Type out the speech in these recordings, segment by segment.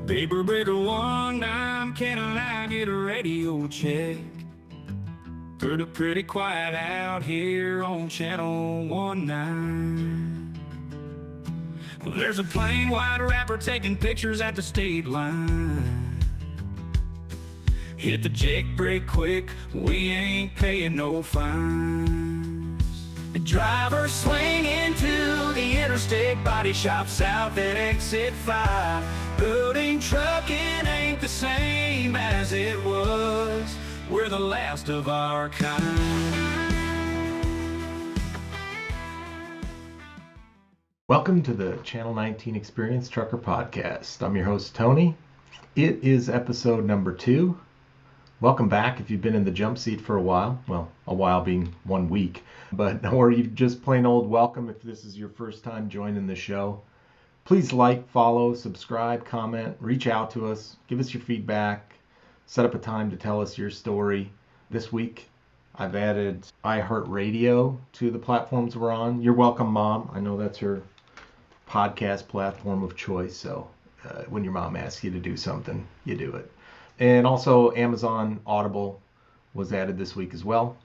Paper breaker 1-9, can I get a radio check? Pretty quiet out here on channel 19. Well, there's a plain white rapper taking pictures at the state line. Hit the jake brake quick, we ain't paying no fines. The driver swing into the interstate, body shop south at exit 5. Building trucking ain't the same as it was. We're the last of our kind. Welcome to the Channel 19 Experience Trucker Podcast. I'm your host, Tony. It is episode number 2. Welcome back if you've been in the jump seat for a while. Well, a while being 1 week. Or you just plain old welcome if this is your first time joining the show. Please like, follow, subscribe, comment, reach out to us, give us your feedback, set up a time to tell us your story. This week, I've added iHeartRadio to the platforms we're on. You're welcome, Mom. I know that's her podcast platform of choice, so when your mom asks you to do something, you do it. And also Amazon Audible was added this week as well.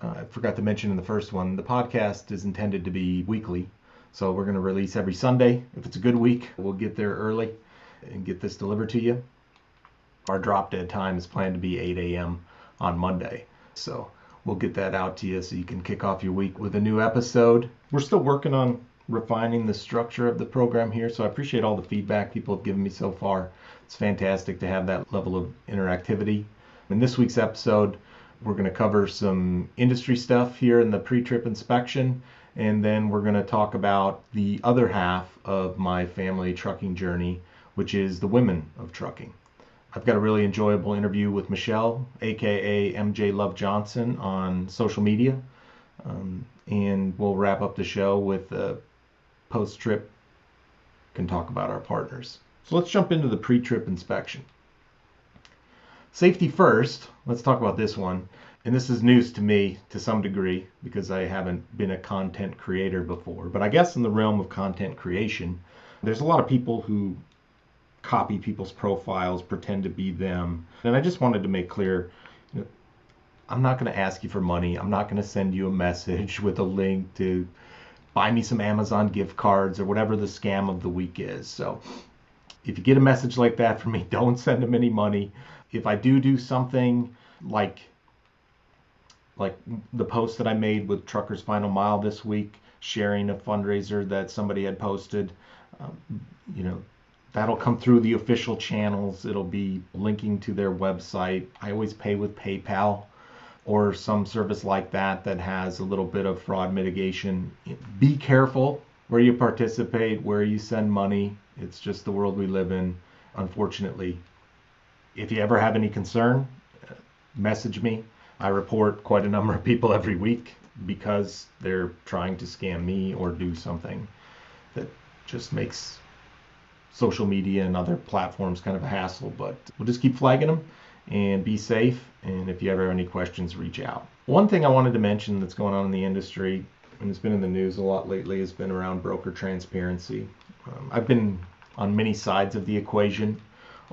I forgot to mention in the first one, the podcast is intended to be weekly, so we're going to release every Sunday. If it's a good week, we'll get there early and get this delivered to you. Our drop dead time is planned to be 8 a.m. on Monday, so we'll get that out to you so you can kick off your week with a new episode. We're still working on refining the structure of the program here, so I appreciate all the feedback people have given me so far. It's fantastic to have that level of interactivity. In this week's episode, we're going to cover some industry stuff here in the pre-trip inspection, and then we're going to talk about the other half of my family trucking journey, which is the women of trucking. I've got a really enjoyable interview with Michelle, aka MJ Love Johnson, on social media, and we'll wrap up the show with a post-trip can talk about our partners. So let's jump into the pre-trip inspection. Safety first, let's talk about this one. And this is news to me to some degree because I haven't been a content creator before. But I guess in the realm of content creation, there's a lot of people who copy people's profiles, pretend to be them. And I just wanted to make clear, I'm not going to ask you for money. I'm not going to send you a message with a link to buy me some Amazon gift cards or whatever the scam of the week is. So if you get a message like that from me, don't send them any money. If I do something like the post that I made with Truckers Final Mile this week, sharing a fundraiser that somebody had posted, that'll come through the official channels. It'll be linking to their website. I always pay with PayPal or some service like that has a little bit of fraud mitigation. Be careful where you participate, where you send money. It's just the world we live in, unfortunately. If you ever have any concern, message me. I report quite a number of people every week because they're trying to scam me or do something that just makes social media and other platforms kind of a hassle. But we'll just keep flagging them and be safe. And if you ever have any questions, reach out. One thing I wanted to mention that's going on in the industry, and it's been in the news a lot lately, has been around broker transparency. I've been on many sides of the equation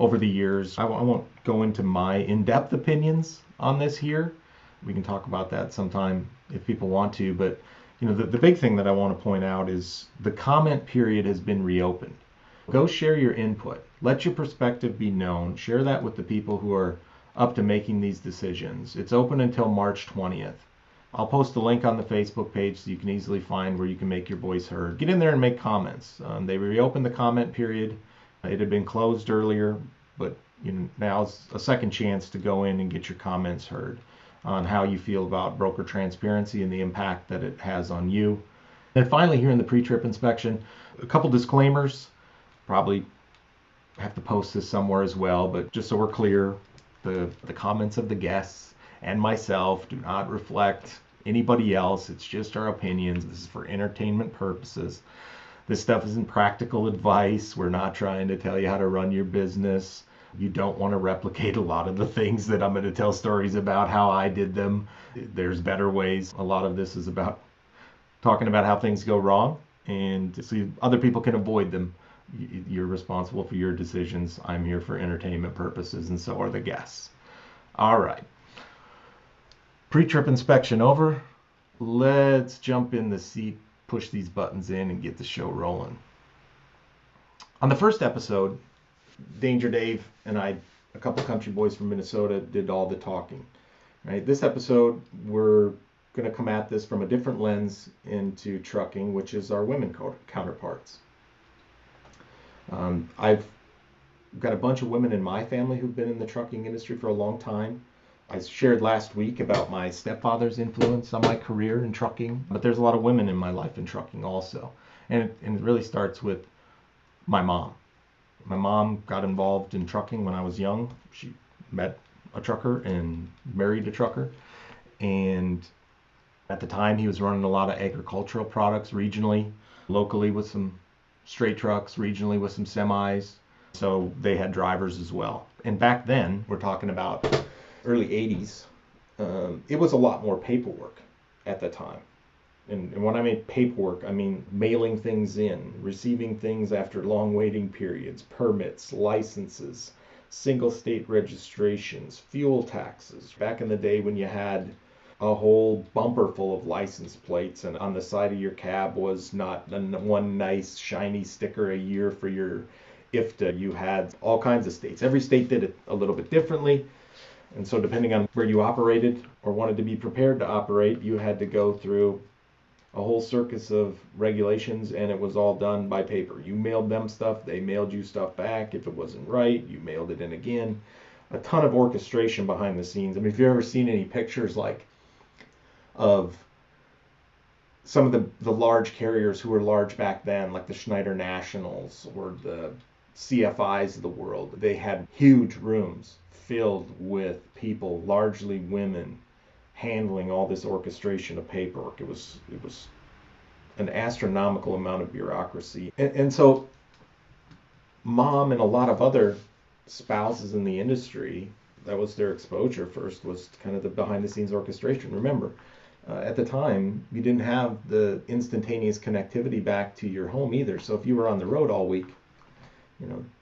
over the years. I won't go into my in-depth opinions on this here. We can talk about that sometime if people want to. But the big thing that I want to point out is the comment period has been reopened. Go share your input. Let your perspective be known. Share that with the people who are up to making these decisions. It's open until March 20th. I'll post a link on the Facebook page so you can easily find where you can make your voice heard. Get in there and make comments. They reopened the comment period. It had been closed earlier, but now's a second chance to go in and get your comments heard on how you feel about broker transparency and the impact that it has on you. And finally, here in the pre-trip inspection, a couple disclaimers. Probably have to post this somewhere as well, but just so we're clear, the comments of the guests and myself do not reflect anybody else. It's just our opinions. This is for entertainment purposes. This stuff isn't practical advice. We're not trying to tell you how to run your business. You don't want to replicate a lot of the things that I'm going to tell stories about how I did them. There's better ways. A lot of this is about talking about how things go wrong and so other people can avoid them. You're responsible for your decisions. I'm here for entertainment purposes, and so are the guests. All right. Pre-trip inspection over. Let's jump in the seat, push these buttons in, and get the show rolling. On the first episode, Danger Dave and I, a couple country boys from Minnesota, did all the talking. Right. This episode, we're going to come at this from a different lens into trucking, which is our women counterparts. I've got a bunch of women in my family who've been in the trucking industry for a long time. I shared last week about my stepfather's influence on my career in trucking, but there's a lot of women in my life in trucking also. And it really starts with my mom. My mom got involved in trucking when I was young. She met a trucker and married a trucker. And at the time, he was running a lot of agricultural products regionally, locally with some straight trucks, regionally with some semis. So they had drivers as well. And back then, we're talking about early 80s, it was a lot more paperwork at the time. And when I mean paperwork, I mean mailing things in, receiving things after long waiting periods, permits, licenses, single state registrations, fuel taxes. Back in the day when you had a whole bumper full of license plates, and on the side of your cab was not one nice shiny sticker a year for your IFTA. You had all kinds of states. Every state did it a little bit differently. And so depending on where you operated or wanted to be prepared to operate, you had to go through a whole circus of regulations, and it was all done by paper. You mailed them stuff, they mailed you stuff back. If it wasn't right, you mailed it in again. A ton of orchestration behind the scenes. I mean, if you've ever seen any pictures like of some of the large carriers who were large back then, like the Schneider Nationals or the CFIs of the world, they had huge rooms filled with people, largely women, handling all this orchestration of paperwork. It was an astronomical amount of bureaucracy. And so Mom and a lot of other spouses in the industry, that was their exposure first, was kind of the behind the scenes orchestration. Remember, at the time, you didn't have the instantaneous connectivity back to your home either. So if you were on the road all week,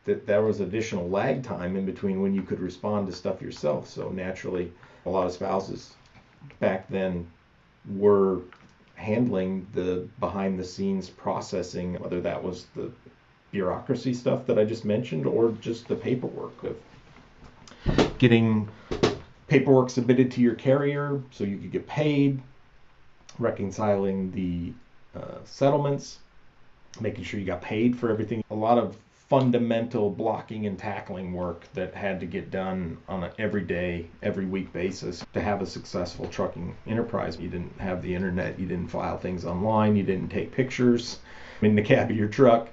there was additional lag time in between when you could respond to stuff yourself. So naturally, a lot of spouses back then were handling the behind the scenes processing, whether that was the bureaucracy stuff that I just mentioned or just the paperwork of getting paperwork submitted to your carrier so you could get paid, reconciling the settlements, making sure you got paid for everything. A lot of fundamental blocking and tackling work that had to get done on an every day, every week basis to have a successful trucking enterprise. You didn't have the internet, you didn't file things online, you didn't take pictures in the cab of your truck.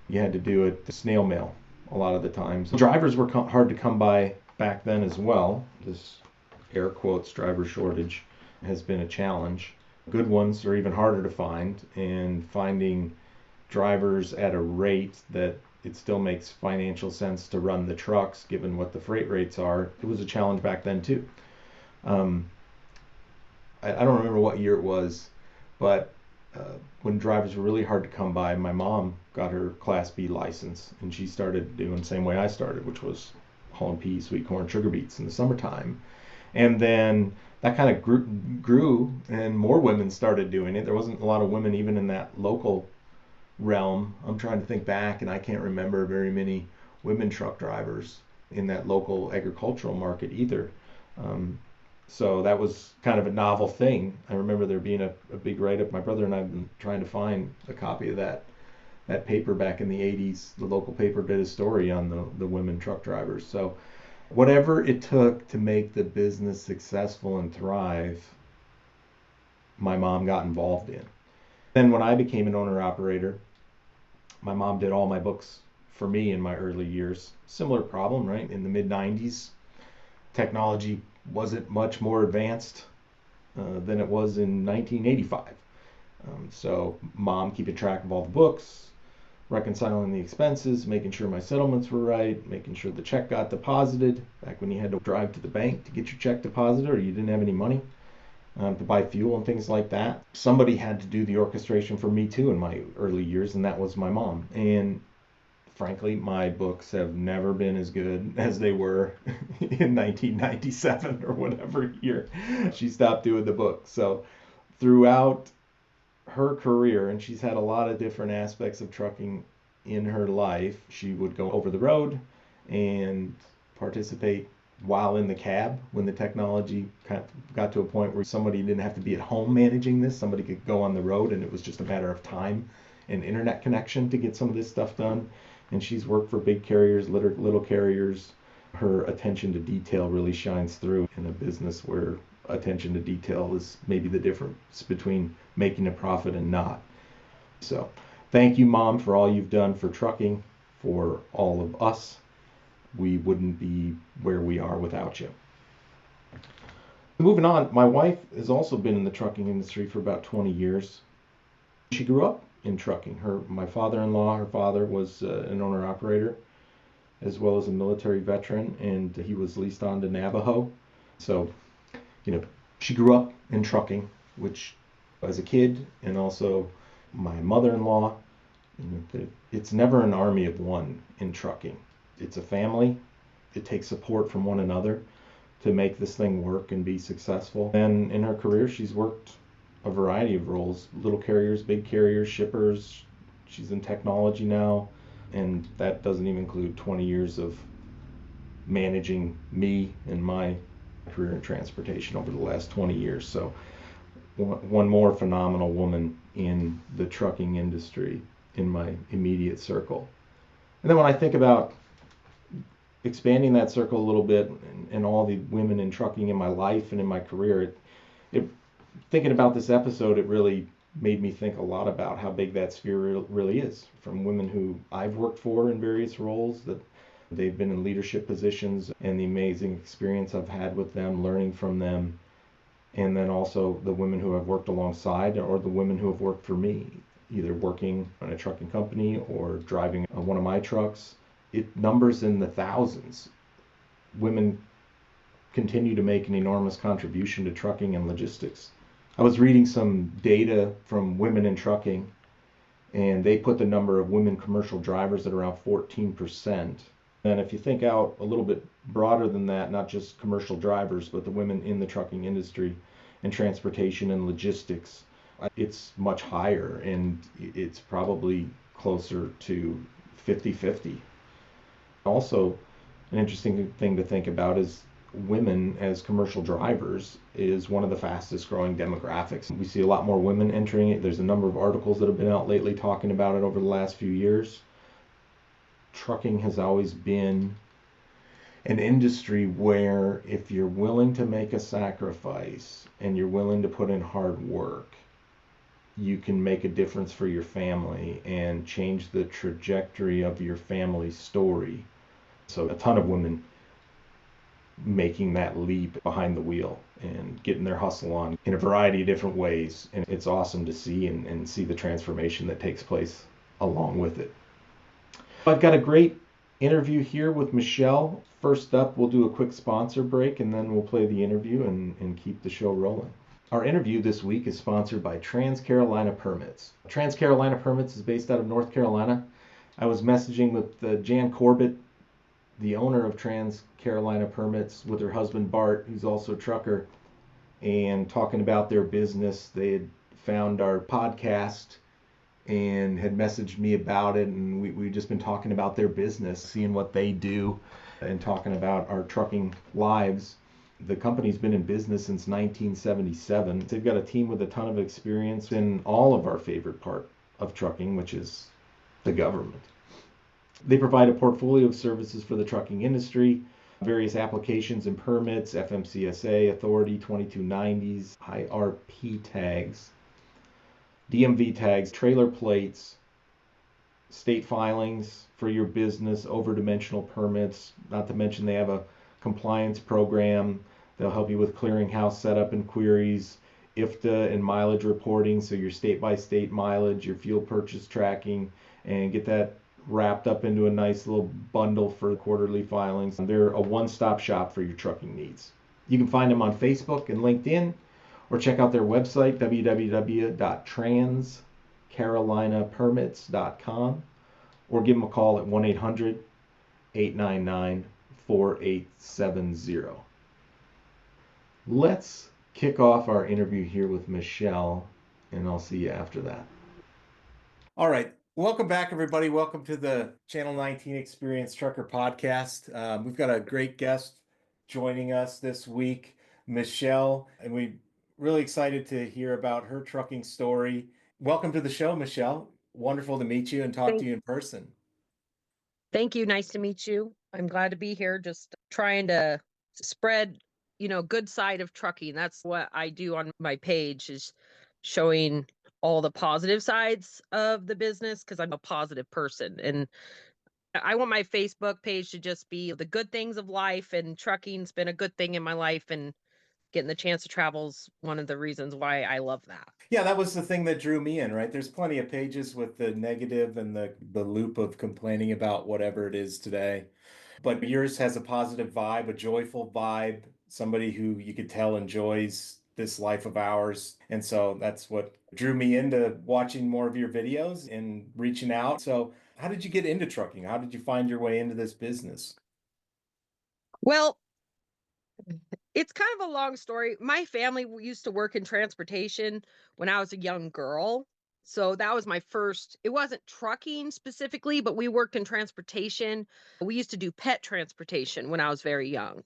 You had to do it the snail mail a lot of the times. Drivers were hard to come by back then as well. This air quotes driver shortage has been a challenge. Good ones are even harder to find, and finding drivers at a rate that it still makes financial sense to run the trucks given what the freight rates are. It was a challenge back then too. I don't remember what year it was, but when drivers were really hard to come by, my mom got her Class B license, and she started doing the same way I started, which was hauling peas, sweet corn, sugar beets in the summertime. And then that kind of grew, and more women started doing it. There wasn't a lot of women even in that local realm. I'm trying to think back, and I can't remember very many women truck drivers in that local agricultural market either. So that was kind of a novel thing. I remember there being a big write-up. My brother and I have been trying to find a copy of that paper back in the 80s. The local paper did a story on the women truck drivers. So whatever it took to make the business successful and thrive, my mom got involved in. Then when I became an owner-operator, my mom did all my books for me in my early years. Similar problem, right? In the mid-90s, technology wasn't much more advanced than it was in 1985. So Mom keeping track of all the books, reconciling the expenses, making sure my settlements were right, making sure the check got deposited. Back when you had to drive to the bank to get your check deposited or you didn't have any money to buy fuel and things like that. Somebody had to do the orchestration for me too in my early years, and that was my mom. And Frankly, my books have never been as good as they were in 1997 or whatever year she stopped doing the book. So throughout her career, and she's had a lot of different aspects of trucking in her life, she would go over the road and participate while in the cab when the technology kind of got to a point where somebody didn't have to be at home managing this. Somebody could go on the road, and it was just a matter of time and internet connection to get some of this stuff done. And she's worked for big carriers, little carriers. Her attention to detail really shines through in a business where attention to detail is maybe the difference between making a profit and not. So thank you, Mom, for all you've done for trucking, for all of us. We wouldn't be where we are without you. Moving on, my wife has also been in the trucking industry for about 20 years. She grew up in trucking. My father-in-law, her father was an owner-operator, as well as a military veteran, and he was leased on to Navajo. So, she grew up in trucking, which as a kid, and also my mother-in-law, it's never an army of one in trucking. It's a family. It takes support from one another to make this thing work and be successful. And in her career, she's worked a variety of roles: little carriers, big carriers, shippers. She's in technology now, and that doesn't even include 20 years of managing me and my career in transportation over the last 20 years. So one more phenomenal woman in the trucking industry in my immediate circle. And then when I think about expanding that circle a little bit, and all the women in trucking in my life and in my career, thinking about this episode, it really made me think a lot about how big that sphere really is. From women who I've worked for in various roles, that they've been in leadership positions, and the amazing experience I've had with them, learning from them, and then also the women who I've worked alongside, or the women who have worked for me, either working on a trucking company or driving one of my trucks. It numbers in the thousands. Women continue to make an enormous contribution to trucking and logistics. I was reading some data from Women in Trucking, and they put the number of women commercial drivers at around 14%. And if you think out a little bit broader than that, not just commercial drivers, but the women in the trucking industry and transportation and logistics, it's much higher, and it's probably closer to 50-50. Also, an interesting thing to think about is women as commercial drivers is one of the fastest growing demographics. We see a lot more women entering it. There's a number of articles that have been out lately talking about it over the last few years. Trucking has always been an industry where if you're willing to make a sacrifice and you're willing to put in hard work, you can make a difference for your family and change the trajectory of your family's story. So a ton of women making that leap behind the wheel and getting their hustle on in a variety of different ways. And it's awesome to see and see the transformation that takes place along with it. I've got a great interview here with Michelle. First up, we'll do a quick sponsor break, and then we'll play the interview and keep the show rolling. Our interview this week is sponsored by Trans Carolina Permits. Trans Carolina Permits is based out of North Carolina. I was messaging with Jan Corbett, the owner of Trans Carolina Permits, with her husband Bart, who's also a trucker, and talking about their business. They had found our podcast and had messaged me about it, and we've just been talking about their business, seeing what they do, and talking about our trucking lives. The company's been in business since 1977. They've got a team with a ton of experience in all of our favorite part of trucking, which is the government. They provide a portfolio of services for the trucking industry, various applications and permits, FMCSA, Authority 2290s, IRP tags, DMV tags, trailer plates, state filings for your business, over-dimensional permits, not to mention they have a compliance program. They'll help you with clearinghouse setup and queries, IFTA and mileage reporting, so your state-by-state mileage, your fuel purchase tracking, and get that wrapped up into a nice little bundle for quarterly filings. They're a one-stop shop for your trucking needs. You can find them on Facebook and LinkedIn, or check out their website, www.transcarolinapermits.com, or give them a call at 1 800 899 4870. Let's kick off our interview here with Michelle, and I'll see you after that. All right. Welcome back, everybody. Welcome to the Channel 19 Experience Trucker podcast. We've got a great guest joining us this week, Michelle, and we're really excited to hear about her trucking story. Welcome to the show, Michelle. Wonderful to meet you and talk to Thank, you in person. thank you. Nice to meet you. I'm glad to be here. Just trying to spread, good side of trucking. That's what I do on my page is showing all the positive sides of the business because I'm a positive person. And I want my Facebook page to just be the good things of life, and trucking's been a good thing in my life, and getting the chance to travel is one of the reasons why I love that. Yeah, that was the thing that drew me in, right? There's plenty of pages with the negative and the loop of complaining about whatever it is today. But yours has a positive vibe, a joyful vibe, somebody who you could tell enjoys this life of ours. And so that's what drew me into watching more of your videos and reaching out. So, how did you get into trucking? How did you find your way into this business? Well, it's kind of a long story. My family used to work in transportation when I was a young girl. So that was my first, it wasn't trucking specifically, but we worked in transportation. We used to do pet transportation when I was very young.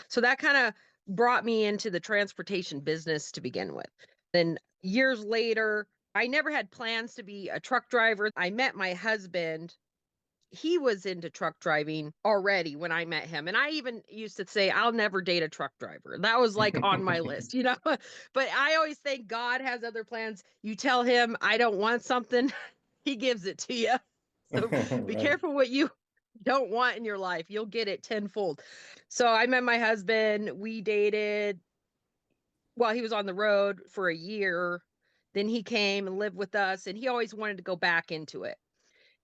So that kind of brought me into the transportation business to begin with. Then years later, I never had plans to be a truck driver. I met my husband. He was into truck driving already when I met him. And I even used to say, I'll never date a truck driver. That was like on my list, you know? But I always think God has other plans. You tell him, I don't want something, he gives it to you. So be Right. careful what you don't want in your life. You'll get it tenfold. So I met my husband. We dated while he was on the road for a year. Then he came and lived with us, and he always wanted to go back into it.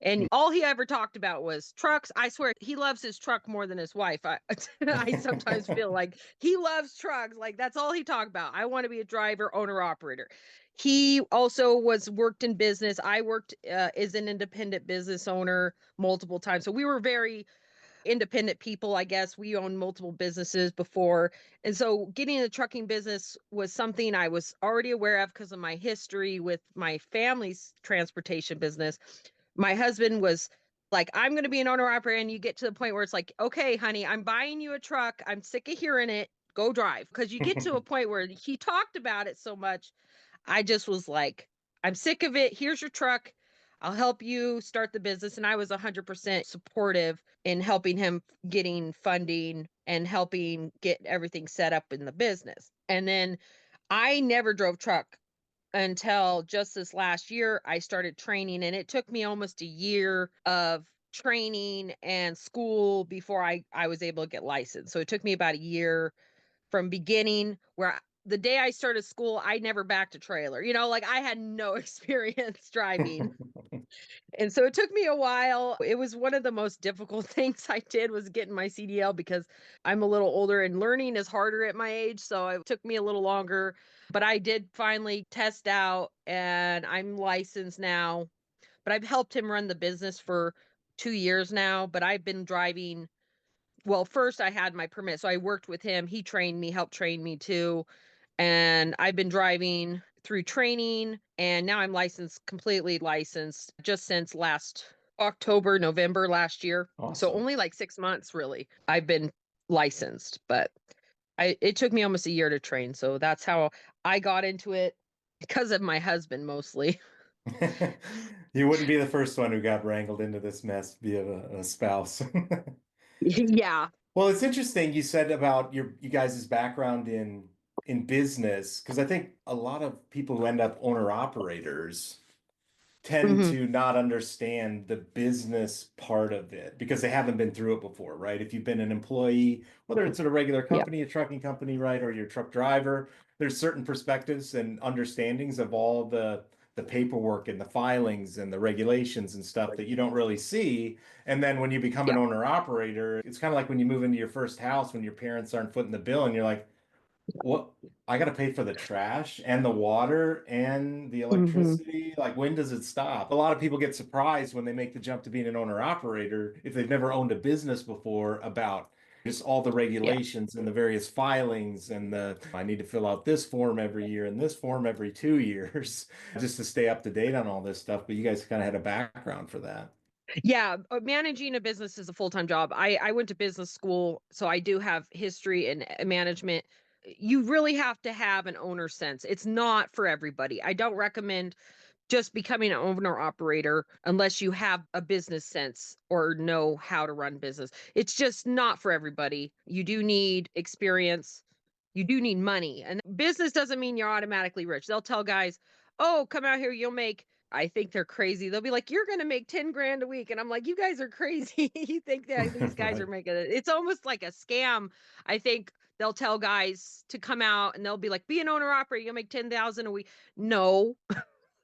And all he ever talked about was trucks. I swear he loves his truck more than his wife. I sometimes feel like he loves trucks. Like that's all he talked about. I want to be a driver, owner, operator. He also was worked in business. I worked as an independent business owner multiple times. So we were very independent people, I guess. We owned multiple businesses before. And so getting in the trucking business was something I was already aware of because of my history with my family's transportation business. My husband was like, I'm going to be an owner operator. And you get to the point where it's like, okay, honey, I'm buying you a truck. I'm sick of hearing it. Go drive. Because you get to a point where he talked about it so much. I just was like, I'm sick of it. Here's your truck. I'll help you start the business. And I was 100% supportive in helping him getting funding and helping get everything set up in the business. And then I never drove truck until just this last year. I started training, and it took me almost a year of training and school before I was able to get licensed. So it took me about a year from beginning the day I started school, I never backed a trailer. Like I had no experience driving. And so it took me a while. It was one of the most difficult things I did was getting my CDL because I'm a little older and learning is harder at my age. So it took me a little longer, but I did finally test out and I'm licensed now. But I've helped him run the business for 2 years now, but I've been driving. Well, first I had my permit. So I worked with him. He trained me, helped train me too. And I've been driving through training, and now I'm completely licensed just since last October, November last year. So Awesome. only like 6 months really. I've been licensed, but it took me almost a year to train. So that's how I got into it because of my husband mostly. You wouldn't be the first one who got wrangled into this mess via a spouse. Yeah. Well, it's interesting you said about you guys' background in business, because I think a lot of people who end up owner operators tend Hmm. to not understand the business part of it because they haven't been through it before, right? If you've been an employee, whether it's at a regular Yeah. company, a trucking company, right, or you're a truck driver, there's certain perspectives and understandings of all the paperwork and the filings and the regulations and stuff that you don't really see. And then when you become an Yeah. owner operator, it's kind of like when you move into your first house when your parents aren't footing the bill and you're like, what I got to pay for the trash and the water and the Hmm. electricity. Like, when does it stop? A lot of people get surprised when they make the jump to being an owner operator if they've never owned a business before about just all the Yeah. regulations and the various filings and the I need to fill out this form every year and this form every 2 years just to stay up to date on all this stuff. But you guys kind of had a background for that. Yeah, managing a business is a full-time job. I went to business school, so I do have history in management. You really have to have an owner sense. It's not for everybody. I don't recommend just becoming an owner operator unless you have a business sense or know how to run business. It's just not for everybody. You do need experience. You do need money. And business doesn't mean you're automatically rich. They'll tell guys, "Oh, come out here, you'll make." I think they're crazy. They'll be like, "You're going to make 10 grand a week." And I'm like, "You guys are crazy." You think that these guys are Right. making it. It's almost like a scam. I think they'll tell guys to come out and they'll be like, "Be an owner operator, you'll make 10,000 a week." No,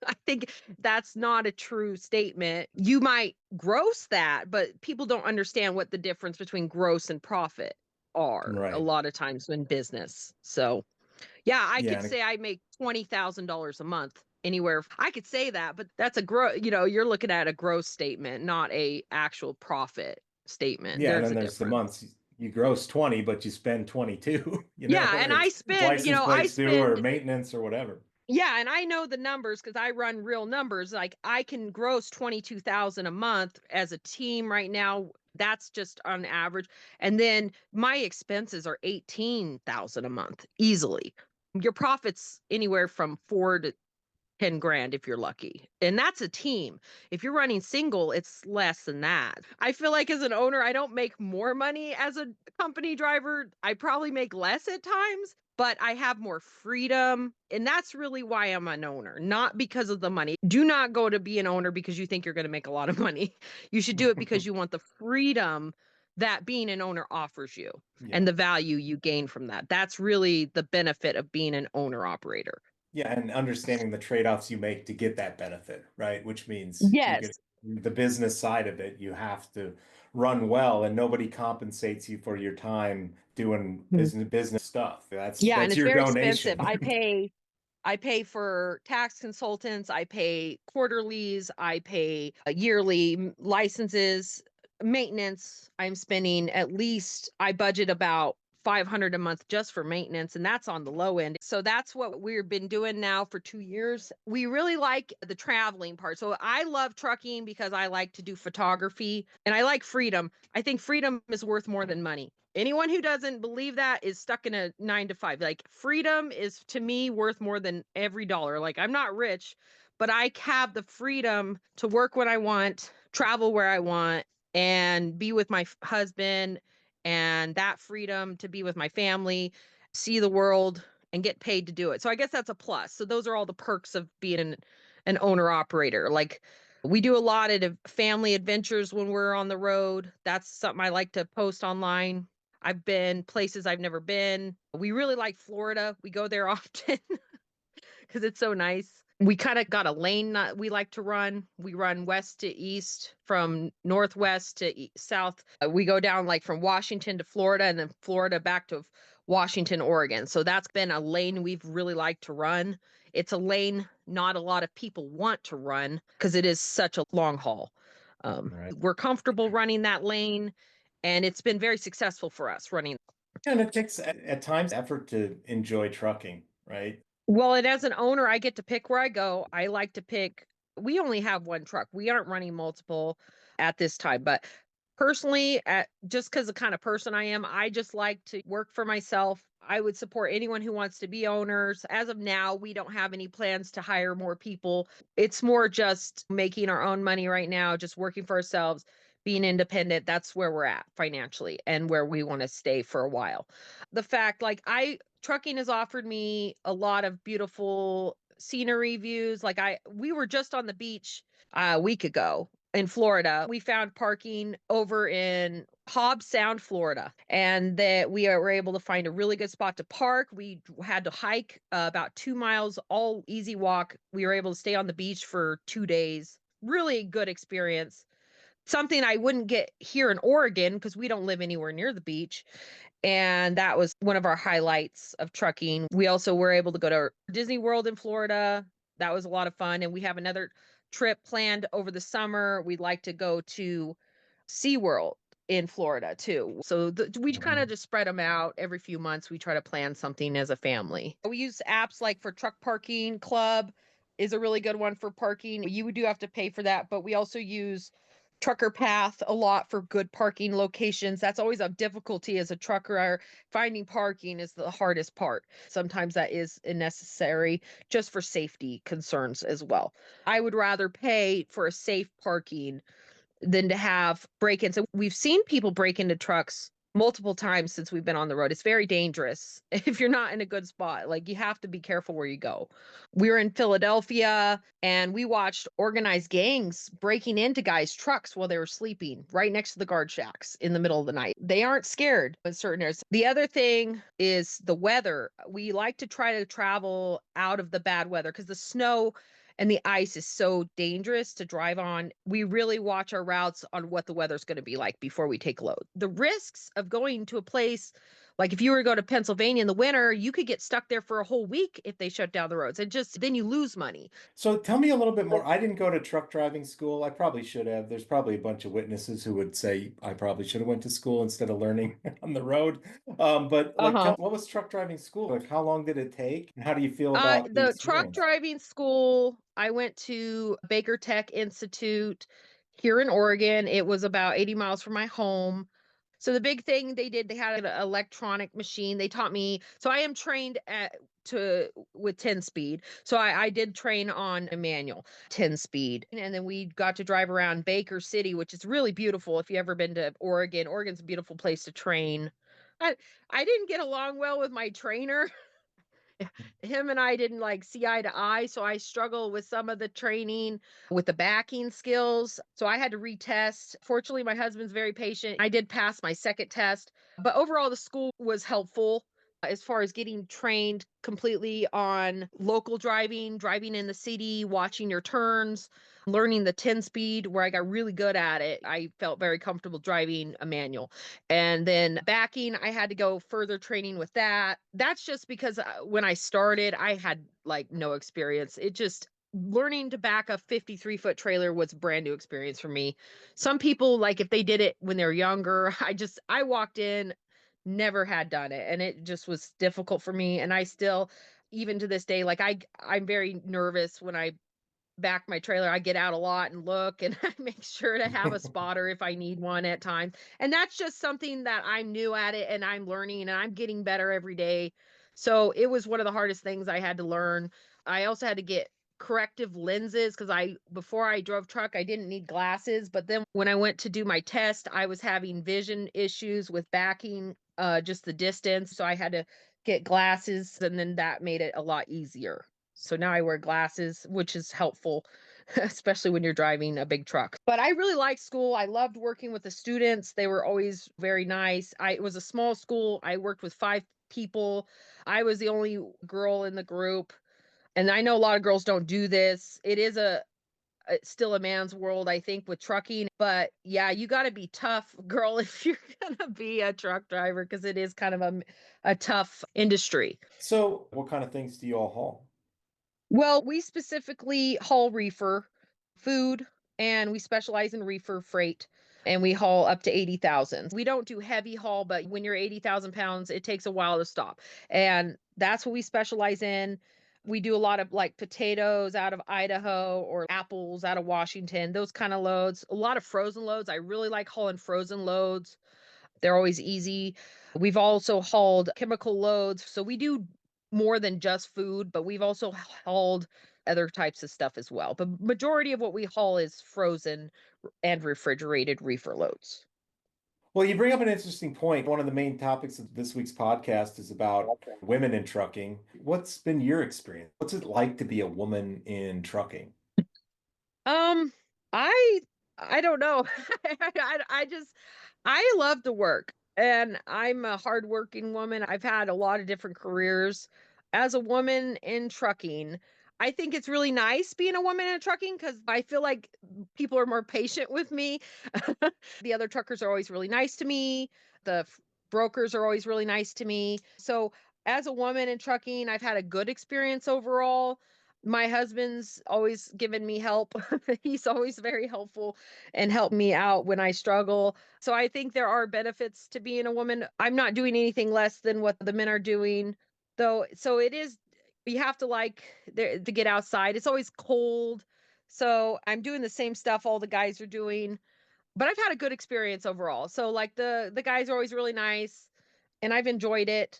I think that's not a true statement. You might gross that, but people don't understand what the difference between gross and profit are a Right. lot of times in business. So, yeah, I Yeah. could say I make $20,000 a month anywhere. I could say that, but that's a you're looking at a gross statement, not a actual profit statement. Yeah, and There's then a there's the difference. months you gross 20, but you spend 22, Yeah, and whether I it's spend, license I plates due or spend maintenance or whatever. Yeah, and I know the numbers because I run real numbers. Like I can gross 22,000 a month as a team right now. That's just on average. And then my expenses are 18,000 a month easily. Your profits anywhere from 4 to 10 grand if you're lucky. And that's a team. If you're running single, it's less than that. I feel like as an owner, I don't make more money as a company driver. I probably make less at times, but I have more freedom. And that's really why I'm an owner, not because of the money. Do not go to be an owner because you think you're going to make a lot of money. You should do it because you want the freedom that being an owner offers you and Yeah. the value you gain from that. That's really the benefit of being an owner operator. Yeah, and understanding the trade-offs you make to get that benefit, right? Which means you're getting Yes. the business side of it, you have to run well and nobody compensates you for your time doing business stuff. Yeah, and That's it's your very expensive. donation. I pay for tax consultants, I pay quarterlies, I pay yearly licenses, maintenance. I'm spending at least I budget about 500 a month just for maintenance and that's on the low end. So that's what we've been doing now for 2 years. We really like the traveling part. So I love trucking because I like to do photography and I like freedom. I think freedom is worth more than money. Anyone who doesn't believe that is stuck in a 9 to 5. Like freedom is to me worth more than every dollar. Like I'm not rich, but I have the freedom to work when I want, travel where I want, and be with my husband, and that freedom to be with my family, see the world, and get paid to do it. So I guess that's a plus. So those are all the perks of being an owner operator. Like we do a lot of family adventures when we're on the road. That's something I like to post online. I've been places I've never been. We really like Florida. We go there often because it's so nice. We kind of got a lane we like to run. We run west to east, from northwest to south. We go down like from Washington to Florida and then Florida back to Washington, Oregon. So that's been a lane we've really liked to run. It's a lane not a lot of people want to run because it is such a long haul. Right. We're comfortable running that lane and it's been very successful for us running. And it takes at times effort to enjoy trucking, right? Well, and as an owner, I get to pick where I go. I like to pick we only have one truck. We aren't running multiple at this time, but personally, just because the kind of person I am, I just like to work for myself. I would support anyone who wants to be owners. As of now, we don't have any plans to hire more people. It's more just making our own money right now, just working for ourselves, being independent. That's where we're at financially and where we want to stay for a while. The fact, like, trucking has offered me a lot of beautiful scenery views. Like, we were just on the beach a week ago in Florida. We found parking over in Hobbs Sound, Florida, and that we were able to find a really good spot to park. We had to hike about 2 miles, all easy walk. We were able to stay on the beach for 2 days. Really good experience. something I wouldn't get here in Oregon because we don't live anywhere near the beach. And that was one of our highlights of trucking. We also were able to go to Disney World in Florida. That was a lot of fun. And we have another trip planned over the summer. We'd like to go to SeaWorld in Florida too. So we kind Mhm. of just spread them out every few months. We try to plan something as a family. We use apps like for Truck Parking Club is a really good one for parking. You do have to pay for that, but we also use Trucker Path a lot for good parking locations. That's always a difficulty as a trucker. Finding parking is the hardest part. Sometimes that is necessary just for safety concerns as well. I would rather pay for a safe parking than to have break-ins. So we've seen people break into trucks multiple times since we've been on the road. It's very dangerous if you're not in a good spot. Like you have to be careful where you go. We were in Philadelphia and we watched organized gangs breaking into guys' trucks while they were sleeping right next to the guard shacks in the middle of the night. They aren't scared in certain areas. The other thing is the weather. We like to try to travel out of the bad weather because the snow and the ice is so dangerous to drive on. We really watch our routes on what the weather's going to be like before we take load. The risks of going to a place like if you were to go to Pennsylvania in the winter, you could get stuck there for a whole week if they shut down the roads. And just then you lose money. So tell me a little bit more. I didn't go to truck driving school. I probably should have. There's probably a bunch of witnesses who would say I probably should have went to school instead of learning on the road. But like, Uh-huh. what was truck driving school? Like, how long did it take? And how do you feel about the The truck experience? driving school, I went to Baker Tech Institute here in Oregon. It was about 80 miles from my home. So the big thing they did, they had an electronic machine. They taught me. So I am trained at to with 10 speed. So I did train on a manual 10 speed. And then we got to drive around Baker City, which is really beautiful. If you ever been to Oregon, Oregon's a beautiful place to train. I I didn't get along well with my trainer. Him and I didn't like see eye to eye. So I struggle with some of the training with the backing skills. So I had to retest. Fortunately, my husband's very patient. I did pass my second test, but overall, the school was helpful as far as getting trained completely on local driving, driving in the city, watching your turns, learning the 10 speed where I got really good at it. I felt very comfortable driving a manual. And then backing, I had to go further training with that. That's just because when I started, I had like no experience. It just learning to back a 53-foot trailer was a brand new experience for me. Some people like if they did it when they're younger, I walked in, never had done it, and it just was difficult for me. And I still, even to this day, like I'm very nervous when I back my trailer. I get out a lot and look, and I make sure to have a spotter if I need one at times. And that's just something that I'm new at it and I'm learning and I'm getting better every day. So it was one of the hardest things I had to learn. I also had to get corrective lenses because before I drove truck, I didn't need glasses. But then when I went to do my test, I was having vision issues with backing just the distance. So I had to get glasses, and then that made it a lot easier. So now I wear glasses, which is helpful, especially when you're driving a big truck. But I really liked school. I loved working with the students. They were always very nice. It was a small school. I worked with 5 people. I was the only girl in the group. And I know a lot of girls don't do this. It is it's still a man's world, I think, with trucking. But yeah, you got to be tough, girl, if you're going to be a truck driver, because it is kind of a tough industry. So, what kind of things do you all haul? Well, we specifically haul reefer, food, and we specialize in reefer freight. And we haul up to 80,000. We don't do heavy haul, but when you're 80,000 pounds, it takes a while to stop. And that's what we specialize in. We do a lot of like potatoes out of Idaho or apples out of Washington, those kind of loads. A lot of frozen loads. I really like hauling frozen loads. They're always easy. We've also hauled chemical loads. So we do more than just food, but we've also hauled other types of stuff as well. But majority of what we haul is frozen and refrigerated reefer loads. Well, you bring up an interesting point. One of the main topics of this week's podcast is about women in trucking. What's been your experience? What's it like to be a woman in trucking? Um, I I don't know. I just I love to work and I'm a hardworking woman. I've had a lot of different careers. As a woman in trucking, I think it's really nice being a woman in trucking because I feel like people are more patient with me. The other truckers are always really nice to me. The brokers are always really nice to me. So, as a woman in trucking, I've had a good experience overall. My husband's always given me help. He's always very helpful and helped me out when I struggle. So, I think there are benefits to being a woman. I'm not doing anything less than what the men are doing, though. So, it is, you have to like there to get outside. It's always cold. So I'm doing the same stuff all the guys are doing, but I've had a good experience overall. So like the guys are always really nice and I've enjoyed it.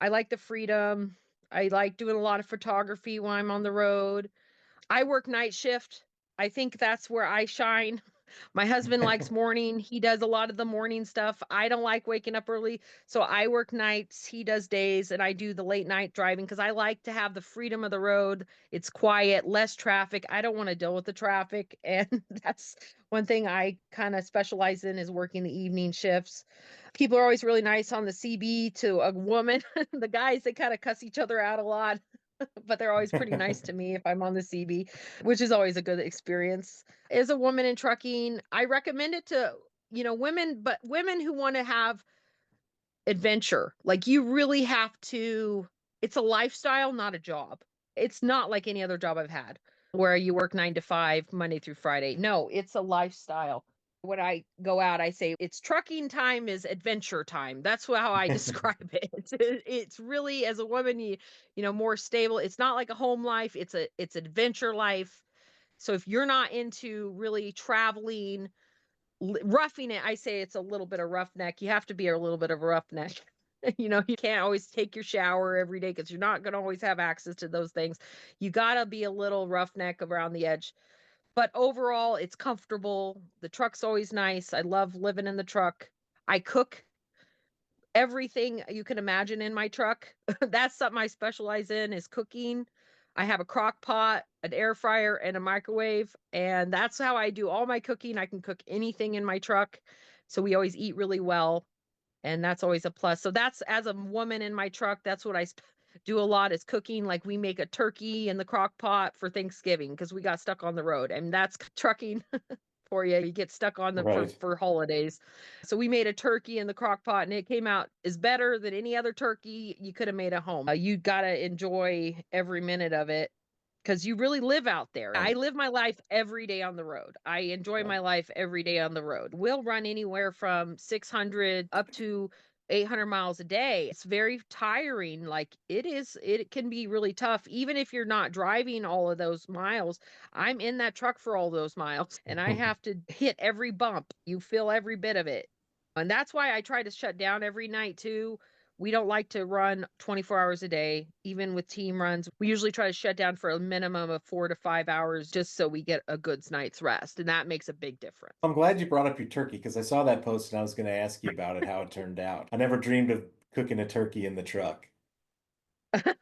I like the freedom. I like doing a lot of photography when I'm on the road. I work night shift. I think that's where I shine. My husband likes morning. He does a lot of the morning stuff. I don't like waking up early. So I work nights, he does days, and I do the late night driving because I like to have the freedom of the road. It's quiet, less traffic. I don't want to deal with the traffic. And that's one thing I kind of specialize in is working the evening shifts. People are always really nice on the CB to a woman. The guys, they kind of cuss each other out a lot, but they're always pretty nice to me if I'm on the CB, which is always a good experience. As a woman in trucking, I recommend it to, women, but women who want to have adventure. Like you really have to, it's a lifestyle, not a job. It's not like any other job I've had where you work 9 to 5, Monday through Friday. No, it's a lifestyle. When I go out, I say it's trucking time is adventure time. That's how I describe it. It's really, as a woman, more stable. It's not like a home life. It's adventure life. So if you're not into really traveling, roughing it, I say it's a little bit of roughneck. You have to be a little bit of a roughneck. You can't always take your shower every day because you're not going to always have access to those things. You got to be a little roughneck around the edge. But overall, it's comfortable. The truck's always nice. I love living in the truck. I cook everything you can imagine in my truck. That's something I specialize in is cooking. I have a crock pot, an air fryer, and a microwave, and that's how I do all my cooking. I can cook anything in my truck. So we always eat really well, and that's always a plus. So that's as a woman in my truck, that's what I do a lot is cooking. Like we make a turkey in the crock pot for Thanksgiving because we got stuck on the road, and that's trucking for you. You get stuck on the Right. for holidays. So we made a turkey in the crock pot and it came out is better than any other turkey you could have made at home. You got to enjoy every minute of it because you really live out there. I live my life every day on the road. I enjoy Yeah. my life every day on the road. We'll run anywhere from 600 up to 800 miles a day. It's very tiring. Like it can be really tough. Even if you're not driving all of those miles, I'm in that truck for all those miles and I have to hit every bump. You feel every bit of it. And that's why I try to shut down every night too. We don't like to run 24 hours a day, even with team runs. We usually try to shut down for a minimum of 4 to 5 hours just so we get a good night's rest. And that makes a big difference. I'm glad you brought up your turkey because I saw that post and I was going to ask you about it, how it turned out. I never dreamed of cooking a turkey in the truck.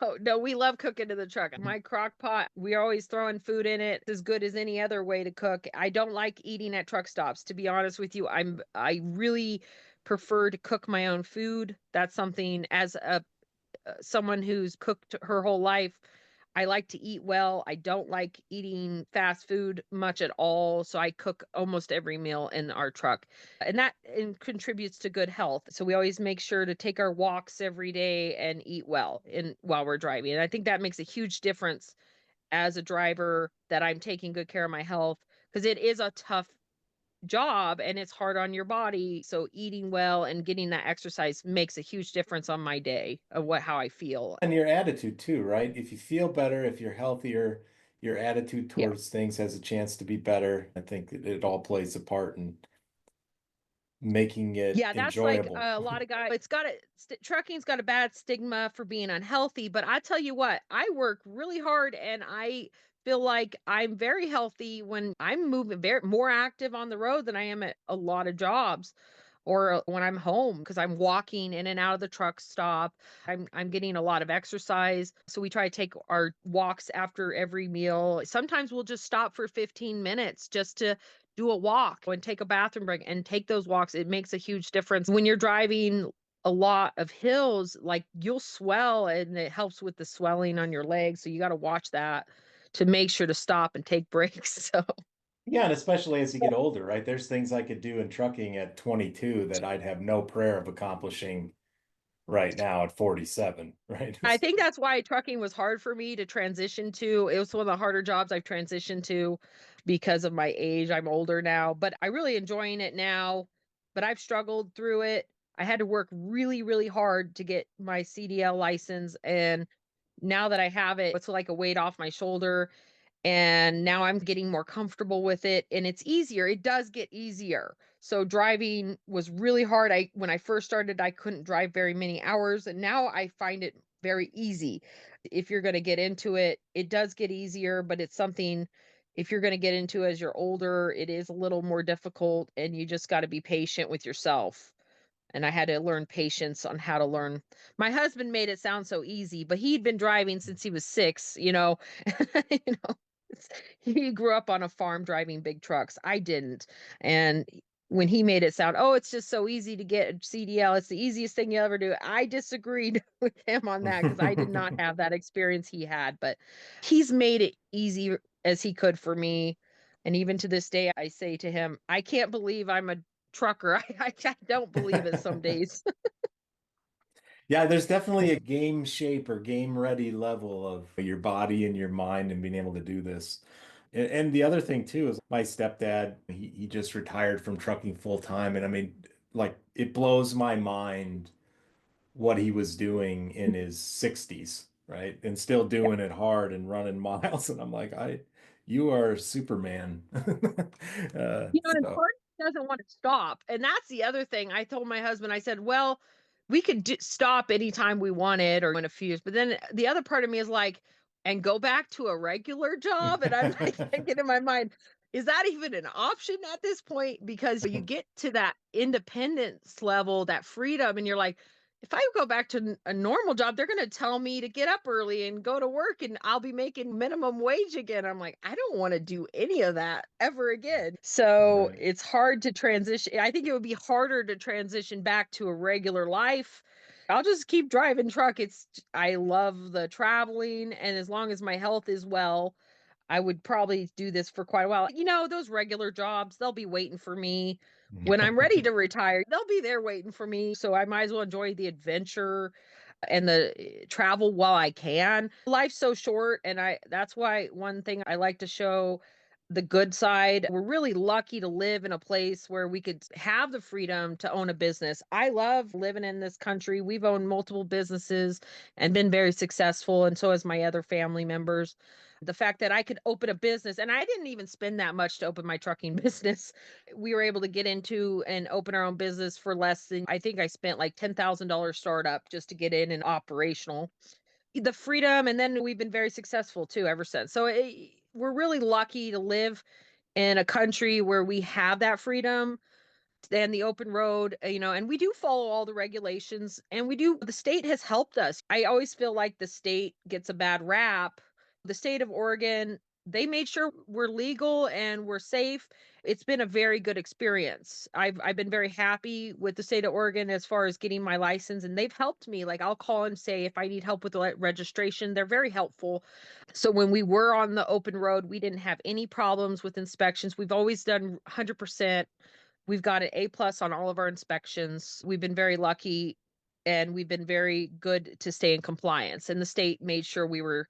Oh, no, we love cooking in the truck. My crock pot, we're always throwing food in it. It's as good as any other way to cook. I don't like eating at truck stops, to be honest with you. I really prefer to cook my own food. That's something as a someone who's cooked her whole life. I like to eat well. I don't like eating fast food much at all. So I cook almost every meal in our truck. And that contributes to good health. So we always make sure to take our walks every day and eat well while we're driving. And I think that makes a huge difference as a driver that I'm taking good care of my health because it is a tough job and it's hard on your body. So eating well and getting that exercise makes a huge difference on my day of how I feel. And your attitude too, right? If you feel better, if you're healthier, your attitude Yeah. towards things has a chance to be better. I think it all plays a part in making it Yeah, that's like enjoyable. a lot of guys. Trucking's got a bad stigma for being unhealthy, but I tell you what, I work really hard and I feel like I'm very healthy when I'm moving very more active on the road than I am at a lot of jobs or when I'm home because I'm walking in and out of the truck stop. I'm getting a lot of exercise. So we try to take our walks after every meal. Sometimes we'll just stop for 15 minutes just to do a walk and take a bathroom break and take those walks. It makes a huge difference. When you're driving a lot of hills, like you'll swell and it helps with the swelling on your legs. So you got to watch that. to make sure to stop and take breaks. So Yeah, and especially as you get older, right? There's things I could do in trucking at 22 that I'd have no prayer of accomplishing right now at 47, right? I think that's why trucking was hard for me to transition to. It was one of the harder jobs I've transitioned to because of my age. I'm older now, but I really enjoying it now. But I've struggled through it. I had to work really, really hard to get my CDL license. And now that I have it, it's like a weight off my shoulder. And now I'm getting more comfortable with it and it's easier. It does get easier. So driving was really hard. When I first started, I couldn't drive very many hours and now I find it very easy. If you're going to get into it, it does get easier, but it's something if you're going to get into as you're older, it is a little more difficult and you just got to be patient with yourself. And I had to learn patience on how to learn. My husband made it sound so easy, but he'd been driving since he was 6, you know. You know, he grew up on a farm driving big trucks. I didn't. And when he made it sound, oh, it's just so easy to get a CDL, it's the easiest thing you ever do. I disagreed with him on that because I did not have that experience he had, but he's made it easy as he could for me. And even to this day, I say to him, I can't believe I'm a trucker. I don't believe it some days. Yeah, there's definitely a game shape or game ready level of your body and your mind and being able to do this. And the other thing too is my stepdad, he just retired from trucking full time. And I mean, like it blows my mind what he was doing in his 60s, right? And still doing it hard and running miles. And I'm like, you are Superman. And So part doesn't want to stop. And that's the other thing. I told my husband, I said, well, we could stop anytime we wanted or in a few years. But then the other part of me is like, and go back to a regular job. And I'm like thinking in my mind, is that even an option at this point? Because you get to that independence level, that freedom, and you're like, if I go back to a normal job, they're going to tell me to get up early and go to work and I'll be making minimum wage again. I'm like, I don't want to do any of that ever again. So right. it's hard to transition. I think it would be harder to transition back to a regular life. I'll just keep driving truck. I love the traveling. And as long as my health is well, I would probably do this for quite a while. Those regular jobs, they'll be waiting for me when I'm ready to retire. They'll be there waiting for me. So I might as well enjoy the adventure and the travel while I can. Life's so short and that's why one thing I like to show the good side. We're really lucky to live in a place where we could have the freedom to own a business. I love living in this country. We've owned multiple businesses and been very successful and so has my other family members. The fact that I could open a business and I didn't even spend that much to open my trucking business. We were able to get into and open our own business for less than I think I spent like $10,000 startup just to get in and operational. The freedom and then we've been very successful too ever since. So we're really lucky to live in a country where we have that freedom and the open road, and we do follow all the regulations and the state has helped us. I always feel like the state gets a bad rap. The state of Oregon, they made sure we're legal and we're safe. It's been a very good experience. I've been very happy with the state of Oregon as far as getting my license and they've helped me. Like I'll call and say if I need help with the registration, they're very helpful. So when we were on the open road, we didn't have any problems with inspections. We've always done 100%. We've got an A+ on all of our inspections. We've been very lucky and we've been very good to stay in compliance. And the state made sure we were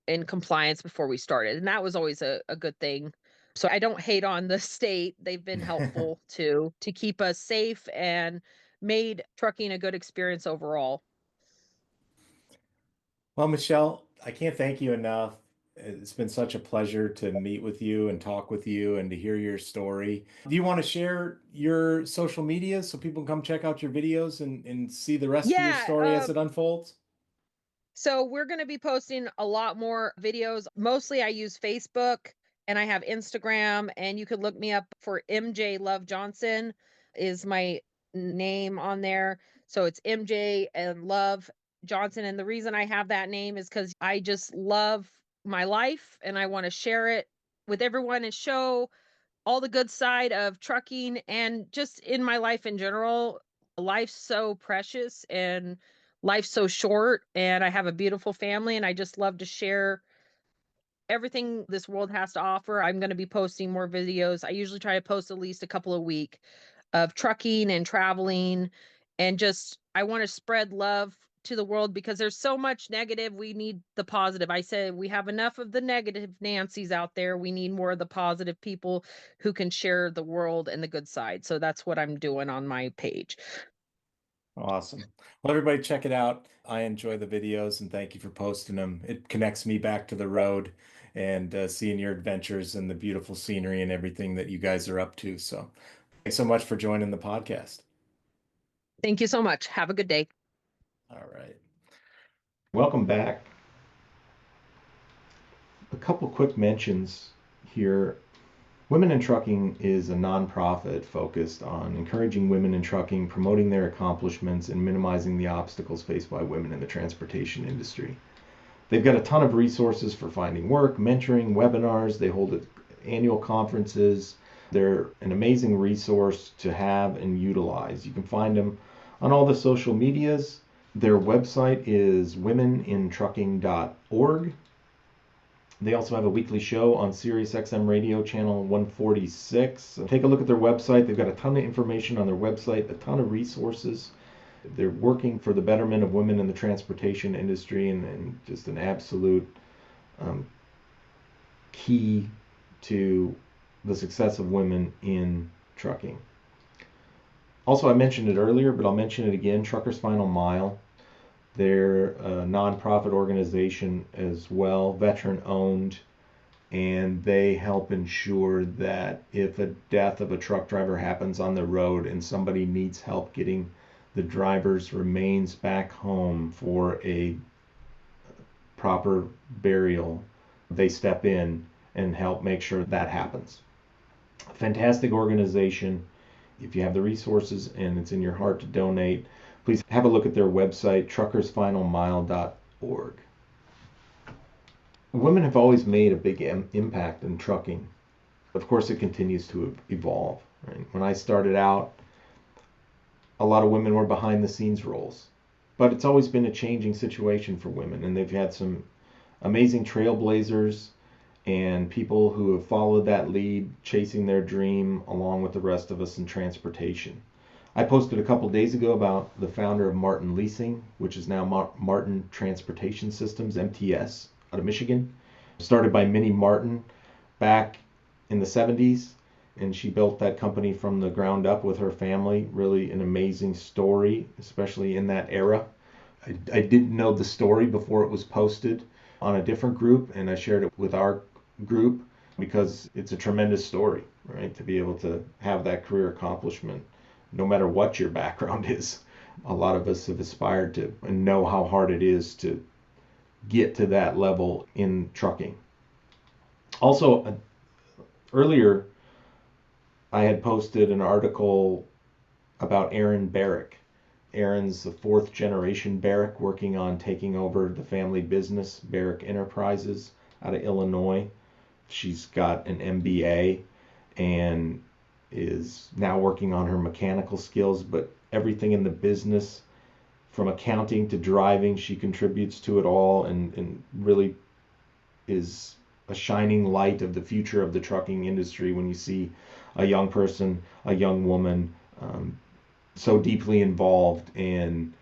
in compliance before we started. And that was always a good thing. So I don't hate on the state. They've been helpful to keep us safe and made trucking a good experience overall. Well, Michelle, I can't thank you enough. It's been such a pleasure to meet with you and talk with you and to hear your story. Do you want to share your social media so people can come check out your videos and see the rest of your Yeah, story as it unfolds? so we're going to be posting a lot more videos. Mostly I use Facebook and I have Instagram and you could look me up for MJ Love Johnson is my name on there. So it's MJ and Love Johnson. And the reason I have that name is because I just love my life and I want to share it with everyone and show all the good side of trucking and just in my life in general. Life's so precious and life's so short and I have a beautiful family and I just love to share everything this world has to offer. I'm going to be posting more videos. I usually try to post at least a couple a week of trucking and traveling, and just I want to spread love to the world because there's so much negative. We need the positive. I said we have enough of the negative Nancy's out there. We need more of the positive people who can share the world and the good side. So that's what I'm doing on my page. Awesome. Well, everybody check it out. I enjoy the videos and thank you for posting them. It connects me back to the road and seeing your adventures and the beautiful scenery and everything that you guys are up to. So thanks so much for joining the podcast. Thank you so much. Have a good day. All right. Welcome back. A couple quick mentions here. Women in Trucking is a nonprofit focused on encouraging women in trucking, promoting their accomplishments, and minimizing the obstacles faced by women in the transportation industry. They've got a ton of resources for finding work, mentoring, webinars. They hold annual conferences. They're an amazing resource to have and utilize. You can find them on all the social medias. Their website is womenintrucking.org. They also have a weekly show on Sirius XM Radio channel 146. So take a look at their website. They've got a ton of information on their website, a ton of resources. They're working for the betterment of women in the transportation industry, and just an absolute key to the success of women in trucking. Also, I mentioned it earlier, but I'll mention it again, Truckers Final Mile. They're a nonprofit organization as well, veteran owned, and they help ensure that if a death of a truck driver happens on the road and somebody needs help getting the driver's remains back home for a proper burial, they step in and help make sure that happens. Fantastic organization. If you have the resources and it's in your heart to donate, please have a look at their website, truckersfinalmile.org. Women have always made a big impact in trucking. Of course, it continues to evolve. Right? When I started out, a lot of women were behind the scenes roles. But it's always been a changing situation for women, and they've had some amazing trailblazers and people who have followed that lead, chasing their dream along with the rest of us in transportation. I posted a couple days ago about the founder of Martin Leasing, which is now Martin Transportation Systems, MTS, out of Michigan. Started by Minnie Martin back in the 70s, and she built that company from the ground up with her family. Really an amazing story, especially in that era. I didn't know the story before it was posted on a different group, and I shared it with our group because it's a tremendous story, right? To be able to have that career accomplishment, no matter what your background is. A lot of us have aspired to and know how hard it is to get to that level in trucking. Also, earlier, I had posted an article about Aaron Barrick. Aaron's the fourth generation Barrick, working on taking over the family business, Barrick Enterprises, out of Illinois. She's got an MBA and is now working on her mechanical skills, but everything in the business, from accounting to driving, she contributes to it all, and really is a shining light of the future of the trucking industry when you see a young person, a young woman, so deeply involved in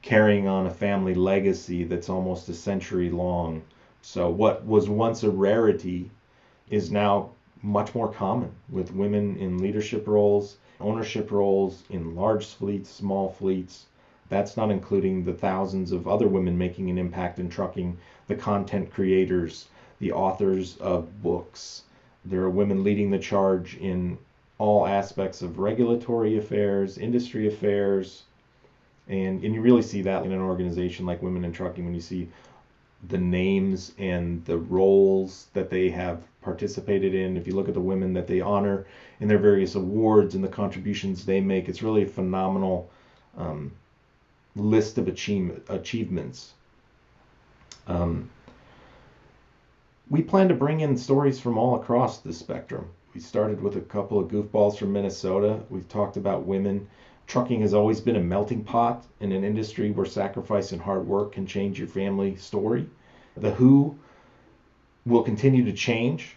carrying on a family legacy that's almost a century long. So what was once a rarity is now much more common, with women in leadership roles, ownership roles in large fleets, small fleets. That's not including the thousands of other women making an impact in trucking, the content creators, the authors of books. There are women leading the charge in all aspects of regulatory affairs, industry affairs, and you really see that in an organization like Women in Trucking when you see the names and the roles that they have participated in. If you look at the women that they honor in their various awards and the contributions they make, it's really a phenomenal list of achievements. We plan to bring in stories from all across the spectrum. We started with a couple of goofballs from Minnesota. We've talked about women. Trucking has always been a melting pot in an industry where sacrifice and hard work can change your family story. The Who will continue to change,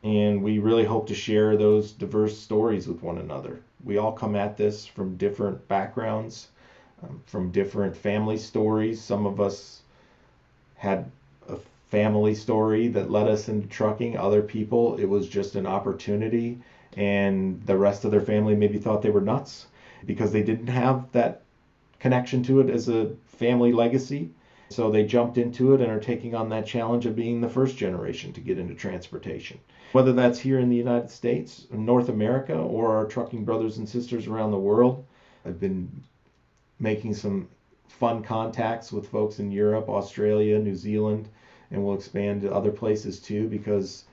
and we really hope to share those diverse stories with one another. We all come at this from different backgrounds, from different family stories. Some of us had a family story that led us into trucking. Other people, it was just an opportunity, and the rest of their family maybe thought they were nuts because they didn't have that connection to it as a family legacy. So they jumped into it and are taking on that challenge of being the first generation to get into transportation. Whether that's here in the United States, North America, or our trucking brothers and sisters around the world. I've been making some fun contacts with folks in Europe, Australia, New Zealand, and we'll expand to other places too, because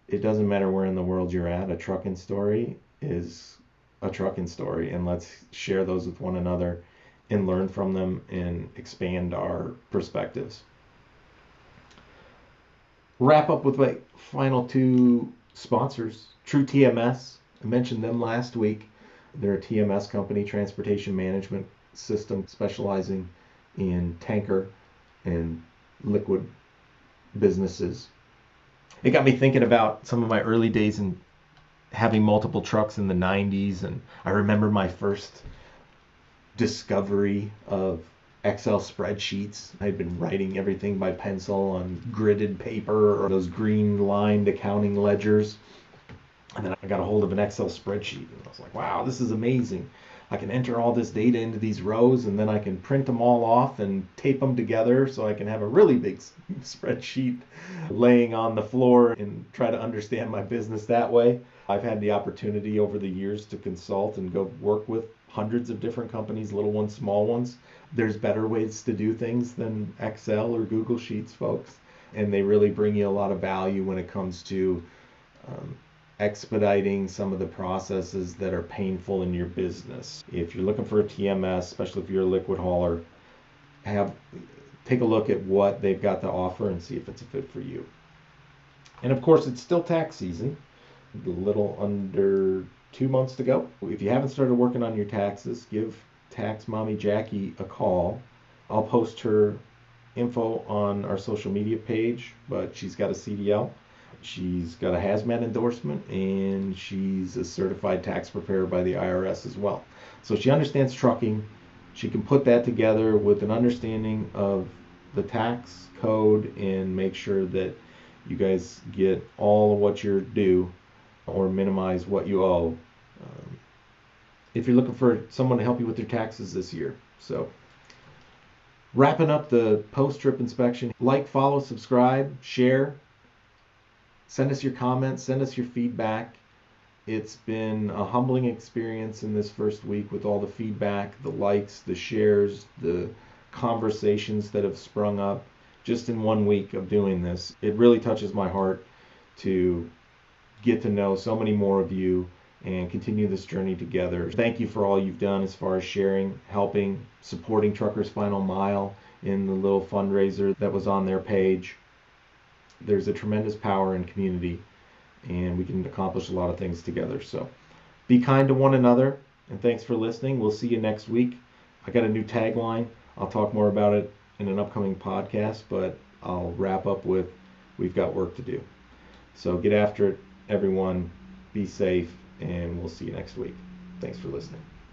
it doesn't matter where in the world you're at, a trucking story is a trucking story, and let's share those with one another and learn from them and expand our perspectives. Wrap up with my final two sponsors. True TMS, I mentioned them last week. They're a TMS company, transportation management system, specializing in tanker and liquid businesses. It got me thinking about some of my early days in having multiple trucks in the 90s, and I remember my first discovery of Excel spreadsheets. I'd been writing everything by pencil on gridded paper or those green lined accounting ledgers. And then I got a hold of an Excel spreadsheet, and I was like, wow, this is amazing. I can enter all this data into these rows, and then I can print them all off and tape them together so I can have a really big spreadsheet laying on the floor and try to understand my business that way. I've had the opportunity over the years to consult and go work with hundreds of different companies, little ones, small ones. There's better ways to do things than Excel or Google Sheets, folks, and they really bring you a lot of value when it comes to expediting some of the processes that are painful in your business. If you're looking for a TMS, especially if you're a liquid hauler, take a look at what they've got to offer and see if it's a fit for you. And of course, it's still tax season, a little under 2 months to go. If you haven't started working on your taxes, give Tax Mommy Jackie a call. I'll post her info on our social media page, but she's got a CDL. She's got a hazmat endorsement, and she's a certified tax preparer by the IRS as well. So she understands trucking. She can put that together with an understanding of the tax code and make sure that you guys get all of what you're due or minimize what you owe if you're looking for someone to help you with your taxes this year. So wrapping up the post-trip inspection, like, follow, subscribe, share. Send us your comments, send us your feedback. It's been a humbling experience in this first week with all the feedback, the likes, the shares, the conversations that have sprung up just in 1 week of doing this. It really touches my heart to get to know so many more of you and continue this journey together. Thank you for all you've done as far as sharing, helping, supporting Truckers Final Mile in the little fundraiser that was on their page. There's a tremendous power in community, and we can accomplish a lot of things together. So be kind to one another, and thanks for listening. We'll see you next week. I got a new tagline. I'll talk more about it in an upcoming podcast, but I'll wrap up with we've got work to do. So get after it, everyone. Be safe, and we'll see you next week. Thanks for listening.